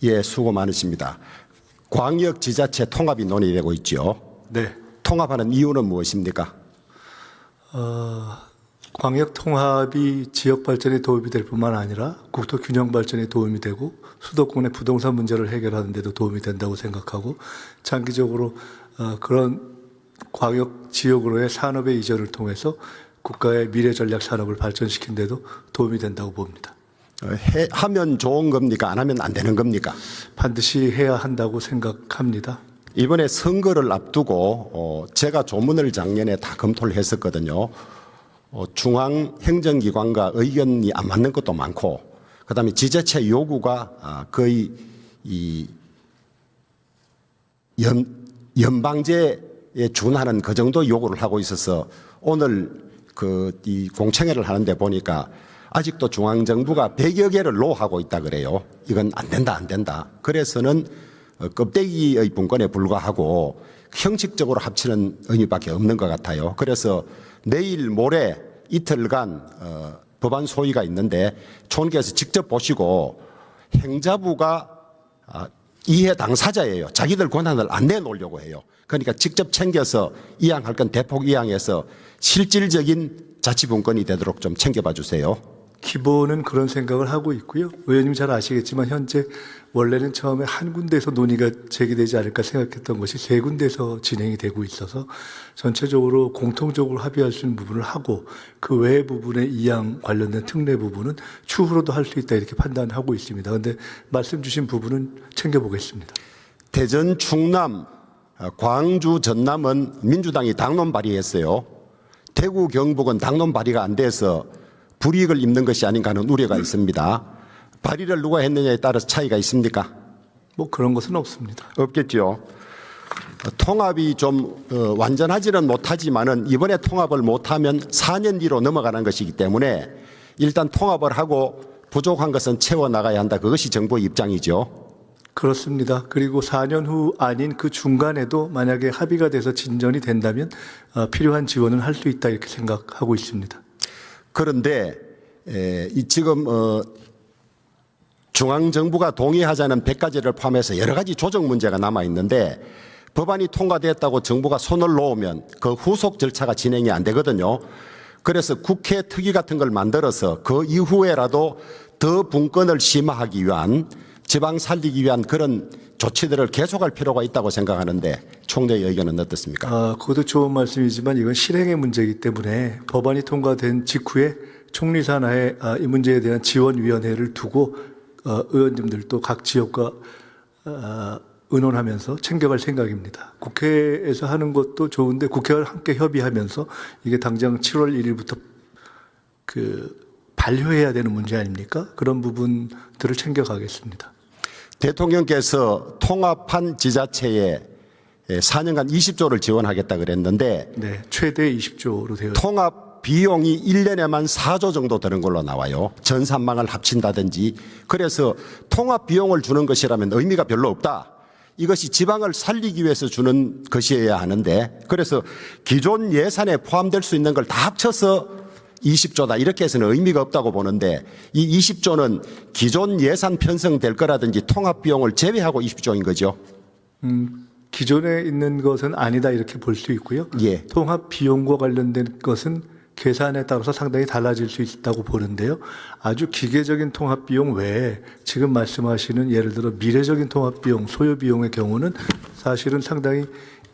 예, 수고 많으십니다. 광역 지자체 통합이 논의되고 있죠. 네. 통합하는 이유는 무엇입니까? 광역 통합이 지역 발전에 도움이 될 뿐만 아니라 국토 균형 발전에 도움이 되고 수도권의 부동산 문제를 해결하는 데도 도움이 된다고 생각하고 장기적으로 그런 광역 지역으로의 산업의 이전을 통해서 국가의 미래 전략 산업을 발전시키는 데도 도움이 된다고 봅니다. 하면 좋은 겁니까? 안 하면 안 되는 겁니까? 반드시 해야 한다고 생각합니다. 이번에 선거를 앞두고 제가 조문을 작년에 다 검토를 했었거든요. 중앙행정기관과 의견이 안 맞는 것도 많고, 그다음에 지자체 요구가 거의 이 연방제에 준하는 그 정도 요구를 하고 있어서 오늘 이 공청회를 하는데 보니까 아직도 중앙정부가 100여 개를 노하고 있다 그래요. 이건 안 된다. 그래서는 껍데기의 분권에 불과하고 형식적으로 합치는 의미밖에 없는 것 같아요. 그래서 내일 모레 이틀간 법안 소위가 있는데 총리께서 직접 보시고 행자부가 이해 당사자예요. 자기들 권한을 안 내놓으려고 해요. 그러니까 직접 챙겨서 이양할 건 대폭 이양해서 실질적인 자치분권이 되도록 좀 챙겨봐 주세요. 기본은 그런 생각을 하고 있고요. 의원님 잘 아시겠지만 현재 원래는 처음에 한 군데에서 논의가 제기되지 않을까 생각했던 것이 세 군데에서 진행이 되고 있어서 전체적으로 공통적으로 합의할 수 있는 부분을 하고 그 외의 부분의 이양 관련된 특례 부분은 추후로도 할 수 있다 이렇게 판단하고 있습니다. 그런데 말씀 주신 부분은 챙겨보겠습니다. 대전, 충남, 광주, 전남은 민주당이 당론 발의했어요. 대구, 경북은 당론 발의가 안 돼서 불이익을 입는 것이 아닌가 하는 우려가 있습니다. 발의를 누가 했느냐에 따라서 차이가 있습니까? 뭐 그런 것은 없습니다. 없겠죠. 통합이 좀 완전하지는 못하지만은 이번에 통합을 못하면 4년 뒤로 넘어가는 것이기 때문에 일단 통합을 하고 부족한 것은 채워나가야 한다. 그것이 정부의 입장이죠. 그렇습니다. 그리고 4년 후 아닌 그 중간에도 만약에 합의가 돼서 진전이 된다면 필요한 지원은 할 수 있다 이렇게 생각하고 있습니다. 그런데 지금 중앙정부가 동의하자는 100가지를 포함해서 여러 가지 조정 문제가 남아 있는데 법안이 통과됐다고 정부가 손을 놓으면 그 후속 절차가 진행이 안 되거든요. 그래서 국회 특위 같은 걸 만들어서 그 이후에라도 더 분권을 심화하기 위한 지방 살리기 위한 그런 조치들을 계속할 필요가 있다고 생각하는데 총리의 의견은 어떻습니까? 그것도 좋은 말씀이지만 이건 실행의 문제이기 때문에 법안이 통과된 직후에 총리 산하에 이 문제에 대한 지원위원회를 두고 의원님들도 각 지역과 의논하면서 챙겨갈 생각입니다. 국회에서 하는 것도 좋은데 국회와 함께 협의하면서 이게 당장 7월 1일부터 반려해야 되는 문제 아닙니까? 그런 부분들을 챙겨가겠습니다. 대통령께서 통합한 지자체에 4년간 20조를 지원하겠다 그랬는데 네, 최대 20조로 되어 통합 비용이 1년에만 4조 정도 드는 걸로 나와요. 전산망을 합친다든지. 그래서 통합 비용을 주는 것이라면 의미가 별로 없다. 이것이 지방을 살리기 위해서 주는 것이어야 하는데 그래서 기존 예산에 포함될 수 있는 걸 다 합쳐서 20조다 이렇게 해서는 의미가 없다고 보는데 이 20조는 기존 예산 편성될 거라든지 통합 비용을 제외하고 20조인 거죠. 기존에 있는 것은 아니다 이렇게 볼 수 있고요. 예. 통합 비용과 관련된 것은 계산에 따라서 상당히 달라질 수 있다고 보는데요. 아주 기계적인 통합 비용 외에 지금 말씀하시는 예를 들어 미래적인 통합 비용, 소요 비용의 경우는 사실은 상당히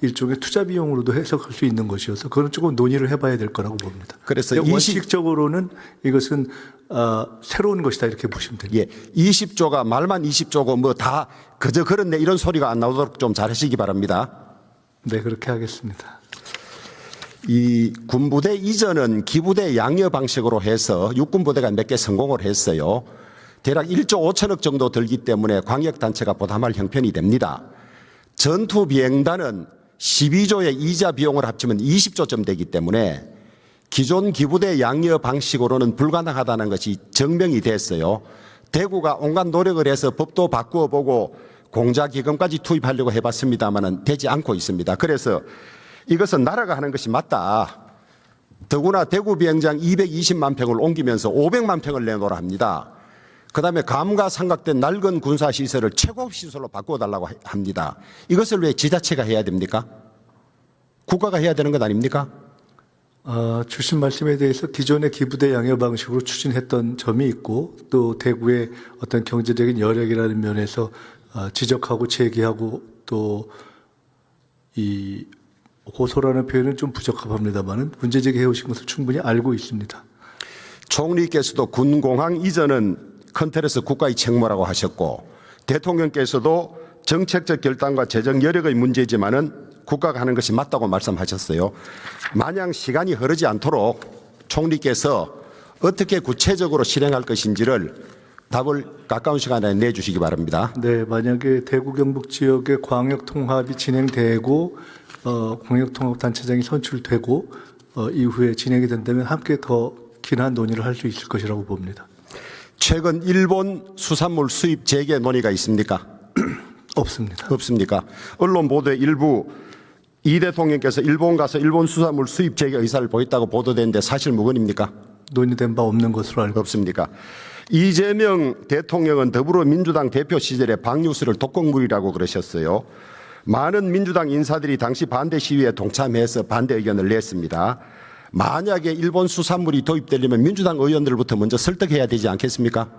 일종의 투자 비용으로도 해석할 수 있는 것이어서 그건 조금 논의를 해봐야 될 거라고 봅니다. 그래서 원칙적으로는 이것은 새로운 것이다 이렇게 보시면 됩니다. 예, 20조가 말만 20조고 뭐 다 그저 그렇네 이런 소리가 안 나오도록 좀 잘하시기 바랍니다. 네, 그렇게 하겠습니다. 이 군부대 이전은 기부대 양여 방식으로 해서 육군부대가 몇 개 성공을 했어요. 대략 1조 5천억 정도 들기 때문에 광역단체가 부담할 형편이 됩니다. 전투비행단은 12조의 이자 비용을 합치면 20조쯤 되기 때문에 기존 기부대 양여 방식으로는 불가능하다는 것이 증명이 됐어요. 대구가 온갖 노력을 해서 법도 바꾸어 보고 공자기금까지 투입하려고 해봤습니다마는 되지 않고 있습니다. 그래서 이것은 나라가 하는 것이 맞다. 더구나 대구 비행장 220만 평을 옮기면서 500만 평을 내놓으라 합니다. 그다음에 감가상각된 낡은 군사시설을 최고시설로 바꾸어달라고 합니다. 이것을 왜 지자체가 해야 됩니까? 국가가 해야 되는 것 아닙니까? 주신 말씀에 대해서 기존의 기부대 양여 방식으로 추진했던 점이 있고 또 대구의 어떤 경제적인 여력이라는 면에서 지적하고 제기하고 또 이 호소라는 표현은 좀 부적합합니다만은 문제 제기해 오신 것을 충분히 알고 있습니다. 총리께서도 군공항 이전은 컨테레스 국가의 책무라고 하셨고 대통령께서도 정책적 결단과 재정 여력의 문제지만은 국가가 하는 것이 맞다고 말씀하셨어요. 마냥 시간이 흐르지 않도록 총리께서 어떻게 구체적으로 실행할 것인지를 답을 가까운 시간에 내주시기 바랍니다. 네, 만약에 대구 경북 지역의 광역 통합이 진행되고 광역 통합 단체장이 선출되고 이후에 진행이 된다면 함께 더 긴한 논의를 할 수 있을 것이라고 봅니다. 최근 일본 수산물 수입 재개 논의가 있습니까? 없습니다. 없습니까? 언론 보도에 일부 이 대통령께서 일본 가서 일본 수산물 수입 재개 의사를 보였다고 보도되는데 사실 무근입니까? 논의된 바 없는 것으로 알고 없습니까? 이재명 대통령은 더불어민주당 대표 시절에 박뉴스를 독극물이라고 그러셨어요. 많은 민주당 인사들이 당시 반대 시위에 동참해서 반대 의견을 냈습니다. 만약에 일본 수산물이 도입되려면 민주당 의원들부터 먼저 설득해야 되지 않겠습니까?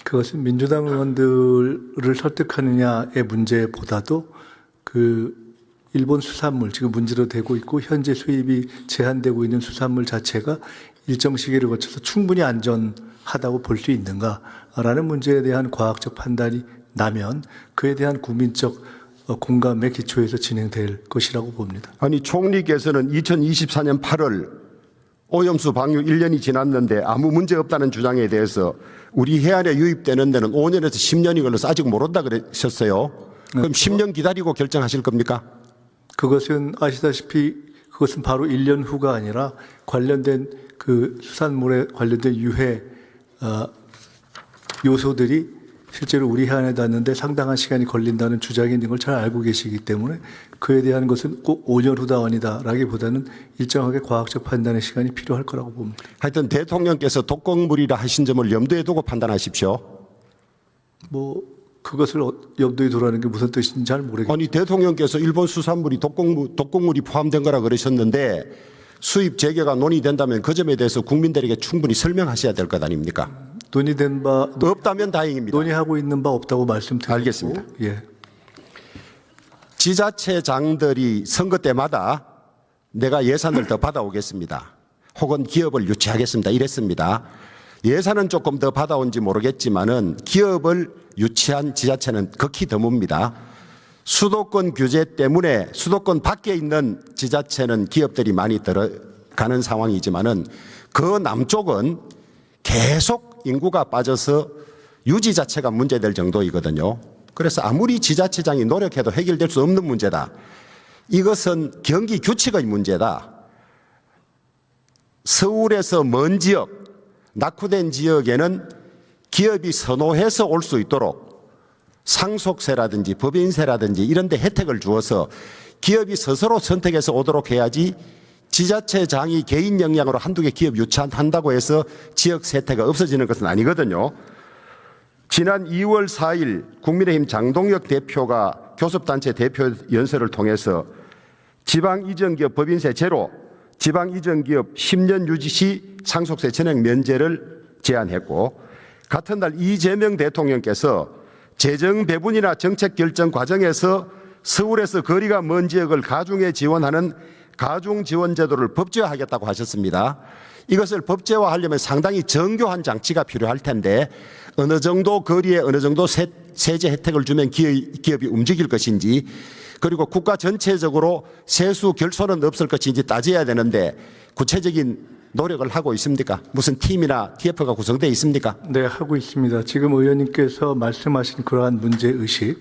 그것은 민주당 의원들을 설득하느냐의 문제보다도 그 일본 수산물 지금 문제로 되고 있고 현재 수입이 제한되고 있는 수산물 자체가 일정 시기를 거쳐서 충분히 안전하다고 볼 수 있는가라는 문제에 대한 과학적 판단이 나면 그에 대한 국민적 공감의 기초에서 진행될 것이라고 봅니다. 아니 총리께서는 2024년 8월 오염수 방류 1년이 지났는데 아무 문제 없다는 주장에 대해서 우리 해안에 유입되는 데는 5년에서 10년이 걸려서 아직 모른다 그러셨어요. 그럼 10년 기다리고 결정하실 겁니까? 그것은 아시다시피 그것은 바로 1년 후가 아니라 관련된 그 수산물에 관련된 유해 요소들이 실제로 우리 해안에 닿는데 상당한 시간이 걸린다는 주장이 있는 걸 잘 알고 계시기 때문에 그에 대한 것은 꼭 5년 후다원이다라기보다는 일정하게 과학적 판단의 시간이 필요할 거라고 봅니다. 하여튼 대통령께서 독극물이라 하신 점을 염두에 두고 판단하십시오. 그것을 염두에 두라는 게 무슨 뜻인지 잘 모르겠습니다. 아니 대통령께서 일본 수산물이 독극물이 포함된 거라 그러셨는데 수입 재개가 논의된다면 그 점에 대해서 국민들에게 충분히 설명하셔야 될 것 아닙니까? 논의된 바 없다면 다행입니다. 논의하고 있는 바 없다고 말씀드리고 알겠습니다. 예. 지자체장들이 선거 때마다 내가 예산을 더 받아오겠습니다. 혹은 기업을 유치하겠습니다. 이랬습니다. 예산은 조금 더 받아온지 모르겠지만은 기업을 유치한 지자체는 극히 드뭅니다. 수도권 규제 때문에 수도권 밖에 있는 지자체는 기업들이 많이 들어가는 상황이지만은 그 남쪽은 계속 인구가 빠져서 유지 자체가 문제될 정도이거든요. 그래서 아무리 지자체장이 노력해도 해결될 수 없는 문제다. 이것은 경기 규칙의 문제다. 서울에서 먼 지역, 낙후된 지역에는 기업이 선호해서 올 수 있도록 상속세라든지 법인세라든지 이런 데 혜택을 주어서 기업이 스스로 선택해서 오도록 해야지 지자체장이 개인 역량으로 한두 개 기업 유치한다고 해서 지역 세태가 없어지는 것은 아니거든요. 지난 2월 4일 국민의힘 장동혁 대표가 교섭단체 대표 연설을 통해서 지방이전기업 법인세 제로, 지방이전기업 10년 유지 시 상속세 전액 면제를 제안했고 같은 날 이재명 대통령께서 재정 배분이나 정책 결정 과정에서 서울에서 거리가 먼 지역을 가중에 지원하는 가중 지원 제도를 법제화하겠다고 하셨습니다. 이것을 법제화하려면 상당히 정교한 장치가 필요할 텐데 어느 정도 거리에 어느 정도 세제 혜택을 주면 기업이 움직일 것인지 그리고 국가 전체적으로 세수 결손은 없을 것인지 따져야 되는데 구체적인 노력을 하고 있습니까? 무슨 팀이나 TF가 구성되어 있습니까? 네, 하고 있습니다. 지금 의원님께서 말씀하신 그러한 문제의식,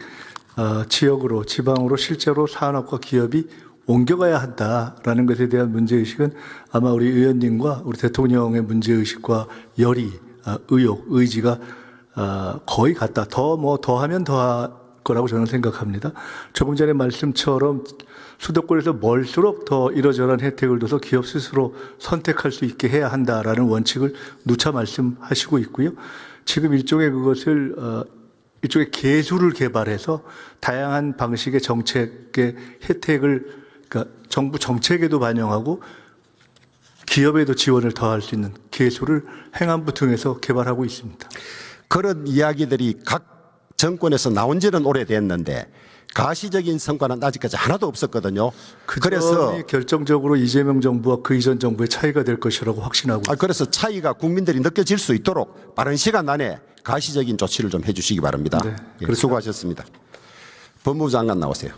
지역으로, 지방으로 실제로 산업과 기업이 옮겨가야 한다라는 것에 대한 문제의식은 아마 우리 의원님과 우리 대통령의 문제의식과 열의, 의욕, 의지가 거의 같다. 더 하면 더 할 거라고 저는 생각합니다. 조금 전에 말씀처럼 수도권에서 멀수록 더 이러저러한 혜택을 둬서 기업 스스로 선택할 수 있게 해야 한다라는 원칙을 누차 말씀하시고 있고요. 지금 일종의 그것을 일종의 개수를 개발해서 다양한 방식의 정책의 혜택을 그러니까 정부 정책에도 반영하고 기업에도 지원을 더할 수 있는 개수를 행안부 등에서 개발하고 있습니다. 그런 이야기들이 각 정권에서 나온 지는 오래됐는데 가시적인 성과는 아직까지 하나도 없었거든요. 그래서 점이 결정적으로 이재명 정부와 그 이전 정부의 차이가 될 것이라고 확신하고 있습니다. 그래서 차이가 국민들이 느껴질 수 있도록 빠른 시간 안에 가시적인 조치를 좀 해주시기 바랍니다. 네, 예, 그렇습니다. 수고하셨습니다. 법무부 장관 나오세요.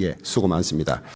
예, 수고 많습니다.